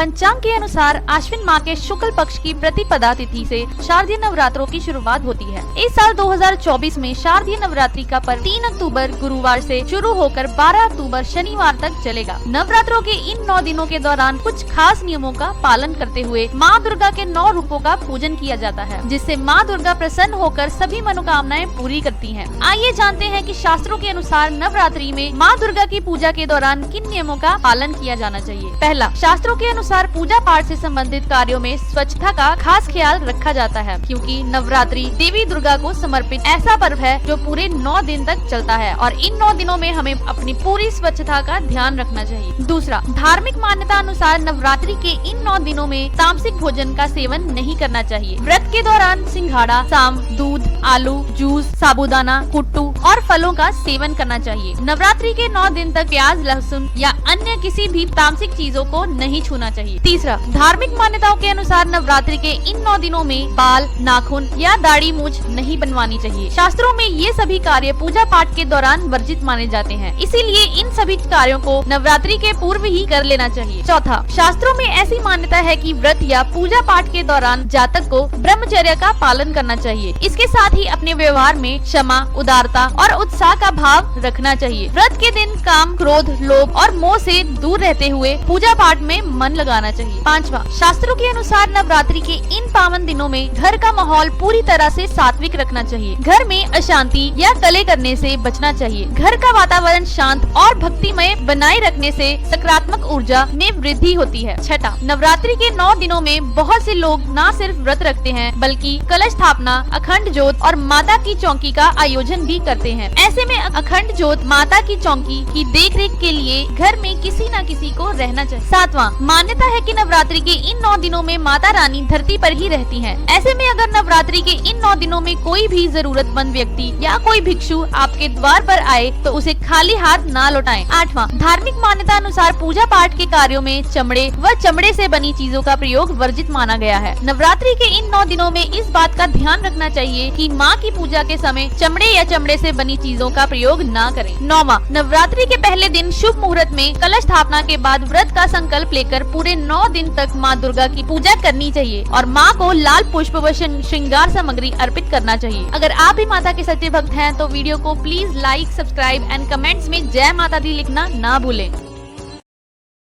पंचांग के अनुसार आश्विन माह के शुक्ल पक्ष की प्रतिपदा तिथि से शारदीय नवरात्रों की शुरुआत होती है। इस साल 2024 में शारदीय नवरात्रि का पर्व 3 अक्टूबर गुरुवार से शुरू होकर 12 अक्टूबर शनिवार तक चलेगा। नवरात्रों के इन 9 दिनों के दौरान कुछ खास नियमों का पालन करते हुए माँ दुर्गा के 9 रूपों का पूजन किया जाता है, जिससे माँ दुर्गा प्रसन्न होकर सभी मनोकामनाएं पूरी करती हैं। आइए जानते हैं कि शास्त्रों के अनुसार नवरात्रि में माँ दुर्गा की पूजा के दौरान किन नियमों का पालन किया जाना चाहिए। पहला, शास्त्रों के अनुसार पूजा पाठ से संबंधित कार्यों में स्वच्छता का खास ख्याल रखा जाता है, क्योंकि नवरात्रि देवी दुर्गा को समर्पित ऐसा पर्व है जो पूरे 9 दिन तक चलता है और इन 9 दिनों में हमें अपनी पूरी स्वच्छता का ध्यान रखना चाहिए। दूसरा, धार्मिक मान्यता अनुसार नवरात्रि के इन 9 दिनों में तामसिक भोजन का सेवन नहीं करना चाहिए। व्रत के दौरान सिंघाड़ा, साम, दूध, आलू, जूस, साबूदाना, कुट्टू और फलों का सेवन करना चाहिए। नवरात्रि के 9 दिन तक प्याज, लहसुन या अन्य किसी भी तामसिक चीजों को नहीं छूना चाहिए। तीसरा, धार्मिक मान्यताओं के अनुसार नवरात्रि के इन 9 दिनों में बाल, नाखून या दाढ़ी मूंछ नहीं बनवानी चाहिए। शास्त्रों में ये सभी कार्य पूजा पाठ के दौरान वर्जित माने जाते हैं, इसीलिए इन सभी कार्यों को नवरात्रि के पूर्व ही कर लेना चाहिए। चौथा, शास्त्रों में ऐसी मान्यता है कि व्रत या पूजा पाठ के दौरान जातक को ब्रह्मचर्य का पालन करना चाहिए। इसके साथ ही अपने व्यवहार में क्षमा, उदारता और उत्साह का भाव रखना चाहिए। व्रत के दिन काम, क्रोध, लोभ और मोह से दूर रहते हुए पूजा पाठ में मन लगाना चाहिए। पांचवा, शास्त्रों के अनुसार नवरात्रि के इन पावन दिनों में घर का माहौल पूरी तरह से सात्विक रखना चाहिए। घर में अशांति या कलह करने से बचना चाहिए। घर का वातावरण शांत और भक्तिमय बनाए रखने से सकारात्मक ऊर्जा में वृद्धि होती है। छठा, नवरात्रि के 9 दिनों में बहुत से लोग न सिर्फ व्रत रखते हैं बल्कि कलश स्थापना, अखंड ज्योत और माता की चौकी का आयोजन भी करते हैं। ऐसे में अखंड ज्योत, माता की चौकी की देखरेख के लिए घर में किसी न किसी को रहना चाहिए। सातवां, मान्यता है कि नवरात्रि के इन 9 दिनों में माता रानी धरती पर ही रहती हैं। ऐसे में अगर नवरात्रि के इन 9 दिनों में कोई भी जरूरतमंद व्यक्ति या कोई भिक्षु आपके द्वार पर आए तो उसे खाली हाथ ना लौटाएं। आठवां, धार्मिक मान्यता अनुसार पूजा पाठ के कार्यों में चमड़े व चमड़े से बनी चीजों का प्रयोग वर्जित माना गया है। नवरात्रि के इन 9 दिनों में इस बात का ध्यान रखना चाहिए कि माँ की पूजा के समय चमड़े या चमड़े से बनी चीजों का प्रयोग न करें। नौवां, नवरात्रि के पहले दिन शुभ मुहूर्त में कलश स्थापना के बाद व्रत का संकल्प लेकर पूरे 9 दिन तक माँ दुर्गा की पूजा करनी चाहिए और माँ को लाल पुष्प व श्रृंगार सामग्री अर्पित करना चाहिए। अगर आप भी माता के सच्चे भक्त हैं तो वीडियो को please like, subscribe and comments में जय माता दी लिखना ना भूलें।